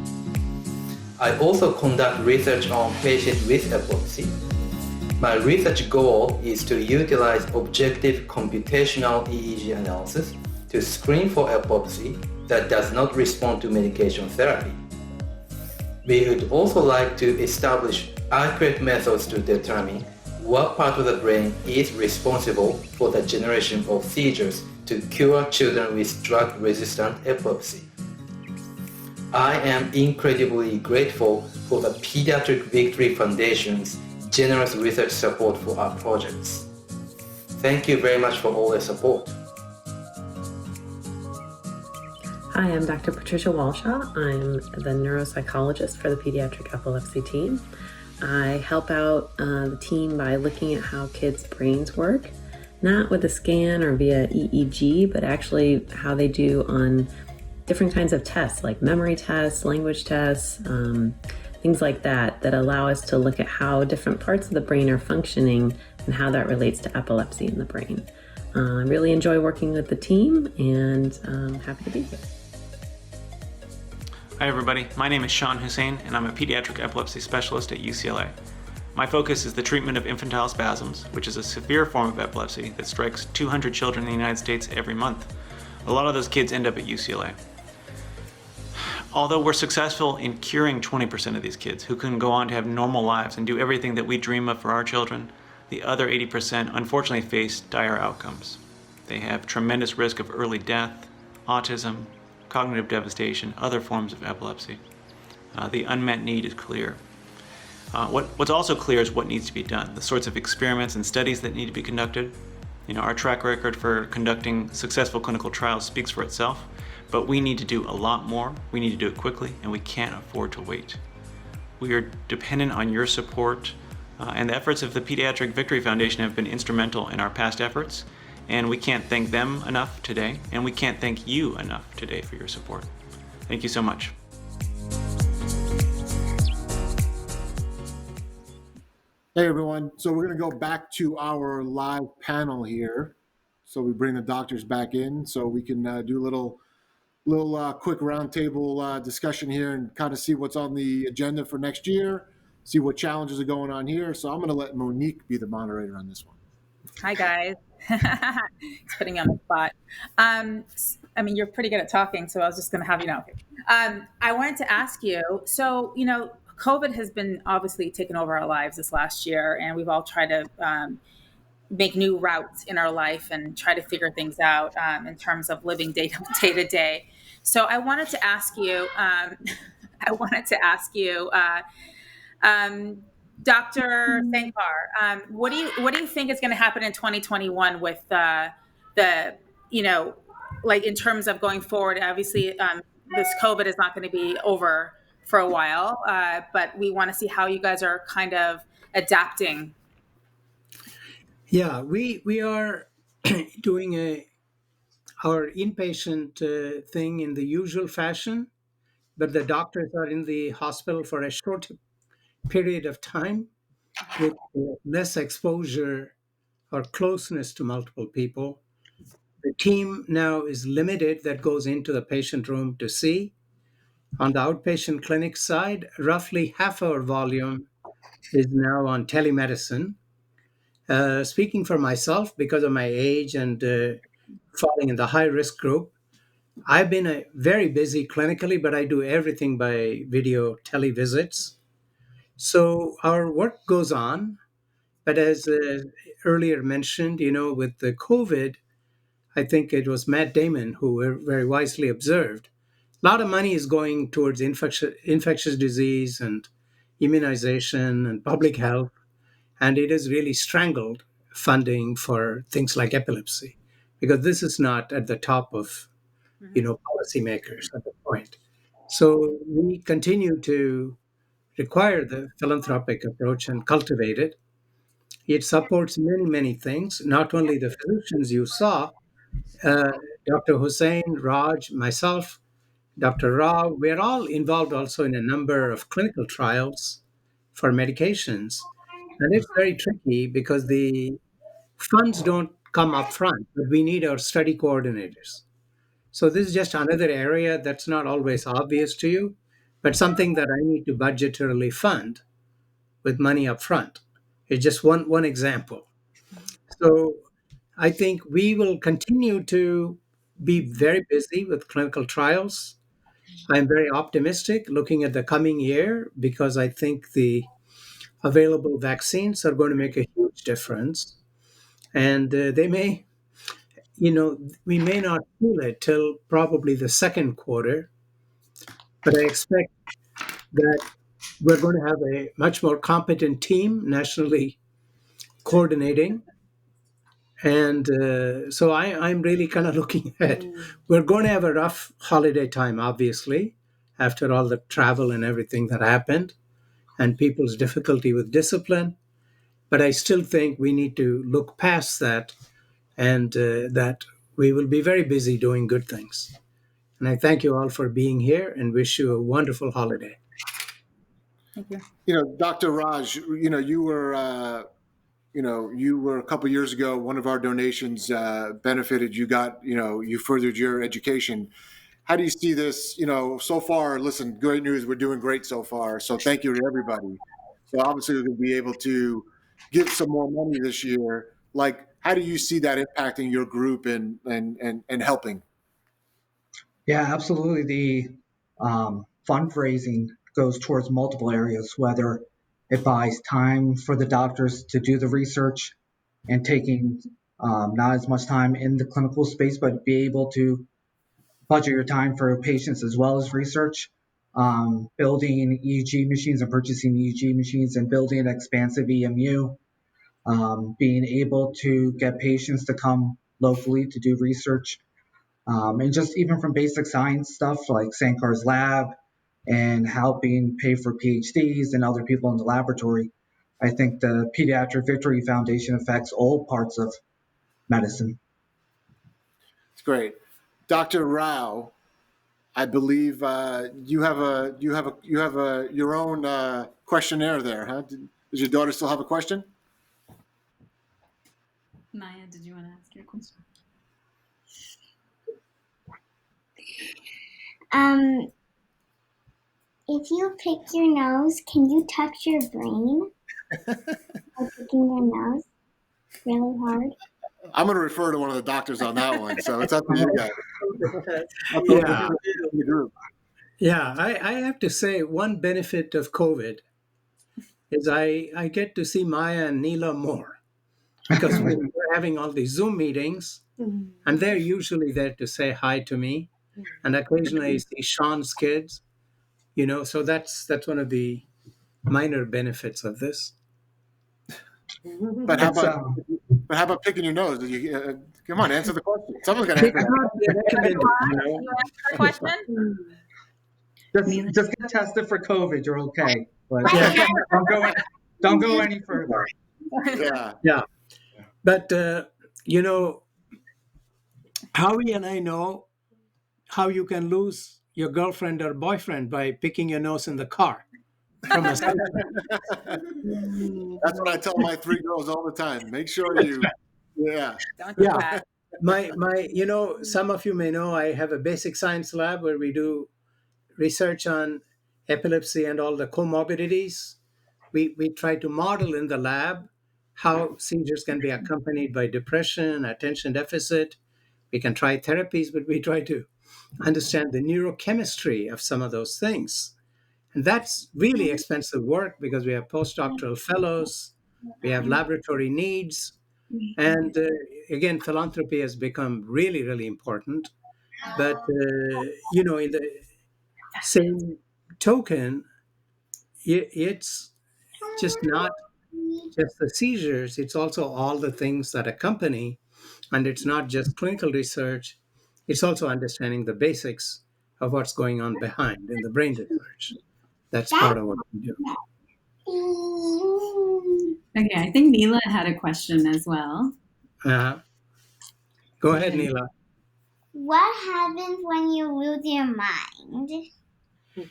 I also conduct research on patients with epilepsy. My research goal is to utilize objective computational EEG analysis to screen for epilepsy that does not respond to medication therapy. We would also like to establish accurate methods to determine what part of the brain is responsible for the generation of seizures to cure children with drug-resistant epilepsy. I am incredibly grateful for the Pediatric Victory Foundation's generous research support for our projects. Thank you very much for all your support. Hi, I'm Dr. Patricia Walshaw. I'm the neuropsychologist for the Pediatric Epilepsy team. I help out the team by looking at how kids' brains work, not with a scan or via EEG, but actually how they do on different kinds of tests, like memory tests, language tests, things like that, that allow us to look at how different parts of the brain are functioning and how that relates to epilepsy in the brain. I really enjoy working with the team, and I'm happy to be here. Hi everybody, my name is Sean Hussein and I'm a pediatric epilepsy specialist at UCLA. My focus is the treatment of infantile spasms, which is a severe form of epilepsy that strikes 200 children in the United States every month. A lot of those kids end up at UCLA. Although we're successful in curing 20% of these kids who can go on to have normal lives and do everything that we dream of for our children, the other 80% unfortunately face dire outcomes. They have tremendous risk of early death, autism, cognitive devastation, other forms of epilepsy. The unmet need is clear. What's also clear is what needs to be done, the sorts of experiments and studies that need to be conducted. Our track record for conducting successful clinical trials speaks for itself, but we need to do a lot more. We need to do it quickly, and we can't afford to wait. We are dependent on your support, and the efforts of the Pediatric Victory Foundation have been instrumental in our past efforts, and we can't thank them enough today, and we can't thank you enough today for your support. Thank you so much. Hey everyone, so we're going to go back to our live panel here. So we bring the doctors back in so we can do a little quick roundtable discussion here and kind of see what's on the agenda for next year, see what challenges are going on here. So I'm going to let Monique be the moderator on this one. Hi, guys. It's putting you on the spot. I mean, you're pretty good at talking, so I was just going to have you know. I wanted to ask you, so, COVID has been obviously taking over our lives this last year, and we've all tried to make new routes in our life and try to figure things out in terms of living day to day. So I wanted to ask you, Dr. Thankar, what do you think is going to happen in 2021 with like in terms of going forward? Obviously, this COVID is not going to be over for a while, but we want to see how you guys are kind of adapting. Yeah, we are doing our inpatient thing in the usual fashion, but the doctors are in the hospital for a short period of time with less exposure or closeness to multiple people. The team now is limited that goes into the patient room to see. On the outpatient clinic side, roughly half our volume is now on telemedicine. Speaking for myself, because of my age and falling in the high risk group, I've been very busy clinically, but I do everything by video televisits. So our work goes on, but as earlier mentioned, with the COVID, I think it was Matt Damon who very wisely observed, a lot of money is going towards infectious disease and immunization and public health, and it has really strangled funding for things like epilepsy, because this is not at the top of policymakers at the point. So we continue to require the philanthropic approach and cultivate it. It supports many things, not only the physicians you saw, Dr. Hussein, Raj, myself, Dr. Rao, we're all involved also in a number of clinical trials for medications. And it's very tricky because the funds don't come up front, but we need our study coordinators. So this is just another area that's not always obvious to you, but something that I need to budgetarily fund with money up front. It's just one example. So I think we will continue to be very busy with clinical trials. I'm very optimistic looking at the coming year because I think the available vaccines are going to make a huge difference. And they may, we may not feel it till probably the second quarter, but I expect that we're going to have a much more competent team nationally coordinating. And so I'm really kind of looking at, we're going to have a rough holiday time, obviously, after all the travel and everything that happened and people's difficulty with discipline. But I still think we need to look past that and that we will be very busy doing good things. And I thank you all for being here and wish you a wonderful holiday. Thank you. Dr. Raj, you were a couple of years ago, one of our donations benefited. You furthered your education. How do you see this, so far? Listen, great news. We're doing great so far. So thank you to everybody. So obviously we're going to be able to give some more money this year. Like, how do you see that impacting your group and helping? Yeah, absolutely. The fundraising goes towards multiple areas, whether it buys time for the doctors to do the research and taking not as much time in the clinical space, but be able to budget your time for patients as well as research. building EEG machines and purchasing EEG machines and building an expansive EMU, being able to get patients to come locally to do research, and just even from basic science stuff like Sankar's lab and helping pay for PhDs and other people in the laboratory. I think the Pediatric Victory Foundation affects all parts of medicine. It's great. Dr. Rao, I believe you have your own questionnaire there, huh? Does your daughter still have a question? Maya, did you want to ask your question? If you pick your nose, can you touch your brain by picking your nose really hard? I'm going to refer to one of the doctors on that one, so it's up to you guys. Yeah, I have to say one benefit of COVID is I get to see Maya and Neela more because we're having all these Zoom meetings, and they're usually there to say hi to me, and occasionally I see Sean's kids, so that's one of the minor benefits of this. But how about picking your nose? Come on, answer the question. Someone's got to answer that. Question? Just get tested for COVID. You're okay. But don't go any further. Yeah. But, Howie and I know how you can lose your girlfriend or boyfriend by picking your nose in the car. That's what I tell my 3 girls all the time. Make sure you, Don't do that. My, some of you may know I have a basic science lab where we do research on epilepsy and all the comorbidities. We try to model in the lab how seizures can be accompanied by depression, attention deficit. We can try therapies, but we try to understand the neurochemistry of some of those things. And that's really expensive work because we have postdoctoral fellows, we have laboratory needs, and again, philanthropy has become really, really important. But, in the same token, it's just not just the seizures, it's also all the things that accompany, and it's not just clinical research, it's also understanding the basics of what's going on behind in the brain research. That's part of what we do. Okay, I think Neela had a question as well. Go ahead, Neela. What happens when you lose your mind?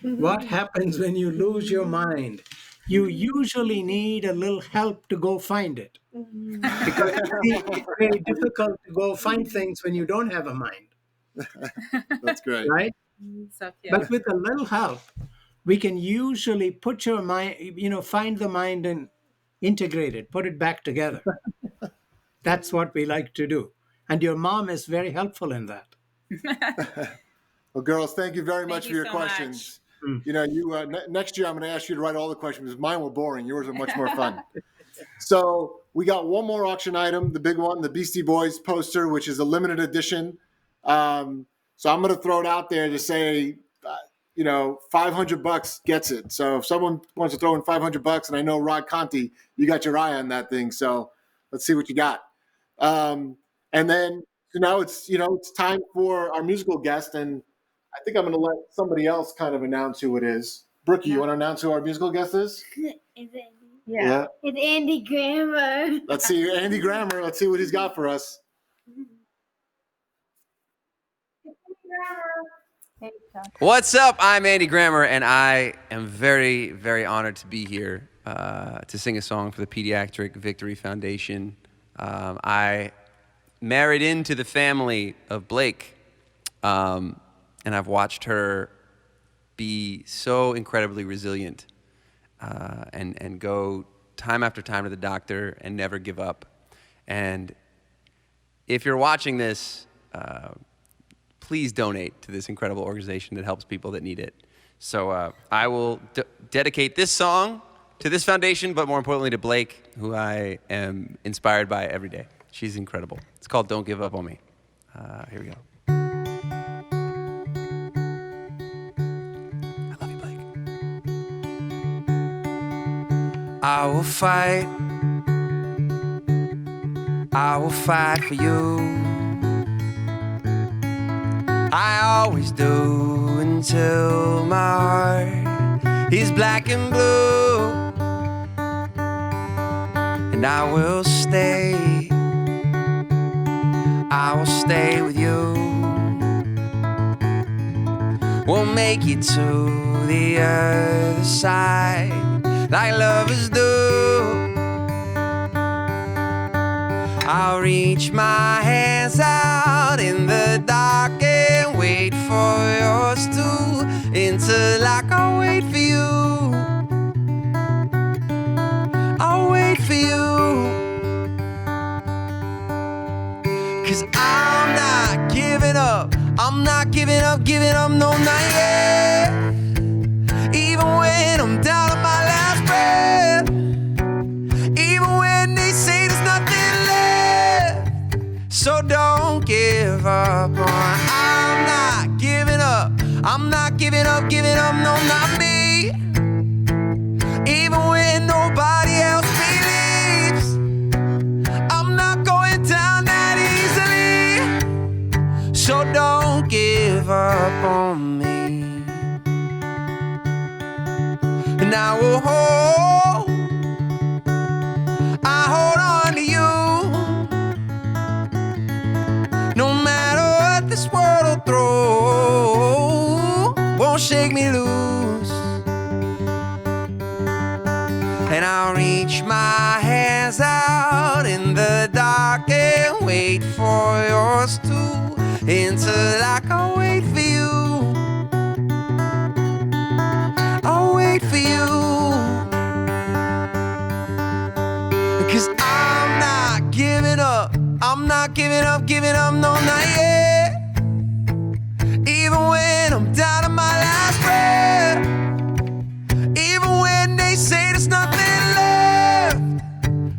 What happens when you lose your mind? You usually need a little help to go find it. Because it's very difficult to go find things when you don't have a mind. That's great. Right? So cute. But with a little help, we can usually put your mind, find the mind and integrate it, put it back together. That's what we like to do. And your mom is very helpful in that. Well, girls, thank you very much for your questions. Next year, I'm going to ask you to write all the questions because mine were boring. Yours were much more fun. So we got one more auction item, the big one, the Beastie Boys poster, which is a limited edition. So I'm going to throw it out there to say, $500 gets it. So if someone wants to throw in $500, and I know Rod Conti, you got your eye on that thing. So let's see what you got. And then now it's time for our musical guest, and I think I'm going to let somebody else kind of announce who it is. Brookie, you want to announce who our musical guest is? Yeah. It's Andy Grammer. Let's see, Andy Grammer. Let's see what he's got for us. What's up? I'm Andy Grammer, and I am very, very honored to be here to sing a song for the Pediatric Victory Foundation. I married into the family of Blake, and I've watched her be so incredibly resilient and go time after time to the doctor and never give up. And if you're watching this, please donate to this incredible organization that helps people that need it. So I will dedicate this song to this foundation, but more importantly to Blake, who I am inspired by every day. She's incredible. It's called Don't Give Up on Me. Here we go. I love you, I will fight. I will fight for you. I always do until my heart is black and blue. And I will stay. I will stay with you. We'll make it to the other side like lovers do. I'll reach my hands out in the dark and wait for yours too, until I'll wait for you. I'll wait for you. 'Cause I'm not giving up. I'm not giving up, no, not yet. Even when I'm down on my last breath. Even when they say there's nothing left. So don't give up on. I'm not giving up. I'm not giving up, no, not me. Even when nobody else believes. I'm not going down that easily. So don't give up on me. And I will hold on to you. No matter what this world will throw, won't shake me loose. And I'll reach my hands out in the dark and wait for yours too, until I'll wait for you. I'll wait for you. 'Cause I'm not giving up. I'm not giving up, no, not yet. Even when I'm down to my last breath. Even when they say there's nothing left.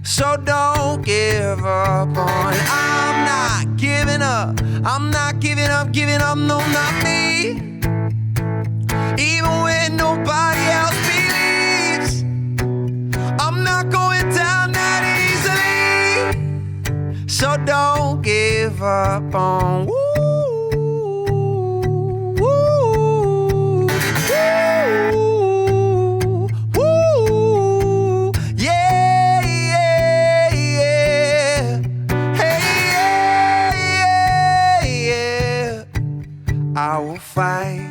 So don't give up on. I'm not giving up. I'm not giving up, no, not me. Even when nobody else believes. I'm not going down that easily. So don't give up on. Woo, woo, woo, woo. Yeah, yeah, yeah. Hey, yeah, yeah, yeah. I will fight.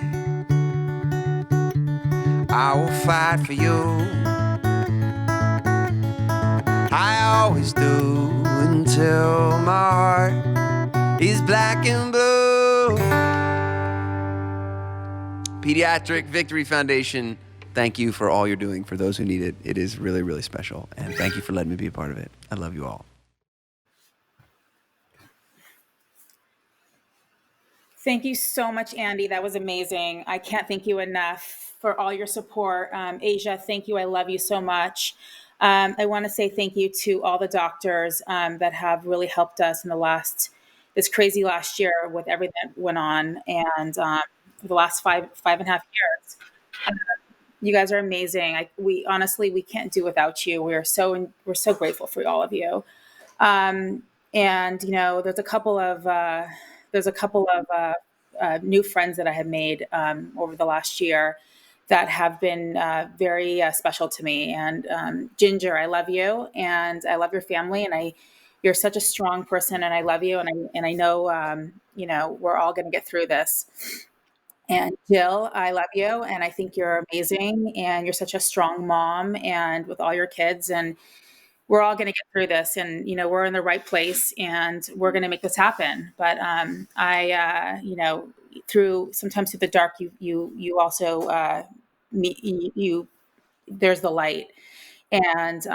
I will fight for you. I always do until my heart is black and blue. Pediatric Victory Foundation, thank you for all you're doing for those who need it. It is really, really special. And thank you for letting me be a part of it. I love you all. Thank you so much, Andy. That was amazing. I can't thank you enough for all your support. Asia, thank you. I love you so much. I want to say thank you to all the doctors that have really helped us in this crazy last year with everything that went on, and for the last five and a half years. You guys are amazing. We honestly, we can't do without you. We're so grateful for all of you. And you know, there's a couple of new friends that I have made over the last year that have been very special to me. And Ginger, I love you, and I love your family, and you're such a strong person, and I love you, and I know you know, we're all going to get through this. And Jill, I love you, and I think you're amazing, and you're such a strong mom, and with all your kids, and we're all going to get through this, and you know, we're in the right place, and we're going to make this happen. But you know, sometimes through the dark, you also there's the light. And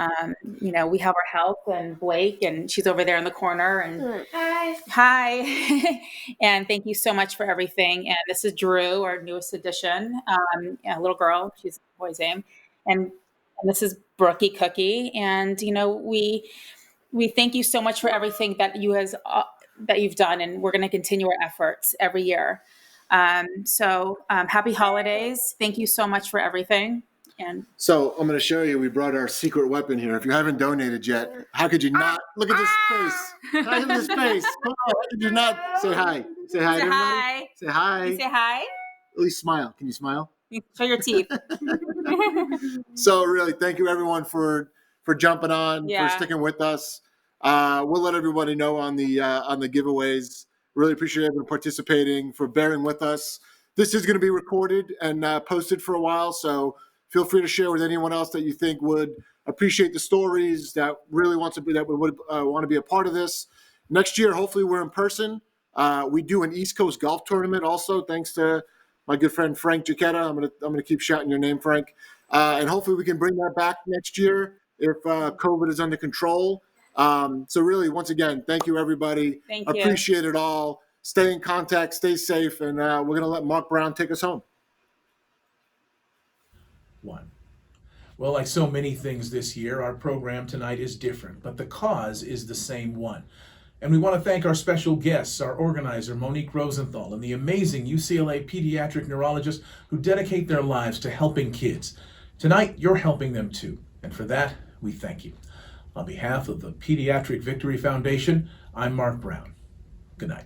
you know, we have our help, and Blake, and she's over there in the corner, and hi. And thank you so much for everything. And this is Drew, our newest addition, a little girl, she's a boy's name, and this is Brookie Cookie. And you know, we thank you so much for everything that you've done, and we're going to continue our efforts every year. So happy holidays. Thank you so much for everything. And So I'm going to show you, we brought our secret weapon here. If you haven't donated yet, how could you not? Look at this face. Look at this face. Come on, how could you not say hi? Say hi to everybody. hi. Say hi. You say hi. At least smile. Can you smile? Show your teeth. So really, thank you everyone for jumping on, Yeah. for sticking with us. We'll let everybody know on the giveaways. Really appreciate everyone participating, for bearing with us. This is going to be recorded and posted for a while, so feel free to share with anyone else that you think would appreciate the stories, that really want to be, that would want to be a part of this. Next year, hopefully, we're in person. We do an East Coast golf tournament also, thanks to my good friend Frank Giacchetta. I'm gonna keep shouting your name, Frank, and hopefully we can bring that back next year if COVID is under control. So really, once again, thank you everybody. Thank you. Appreciate it all. Stay in contact, stay safe, and we're going to let Mark Brown take us home. Well, like so many things this year, our program tonight is different, but the cause is the same one. And we want to thank our special guests, our organizer, Monique Rosenthal, and the amazing UCLA pediatric neurologists who dedicate their lives to helping kids. Tonight, you're helping them too, and for that, we thank you. On behalf of the Pediatric Victory Foundation, I'm Mark Brown. Good night.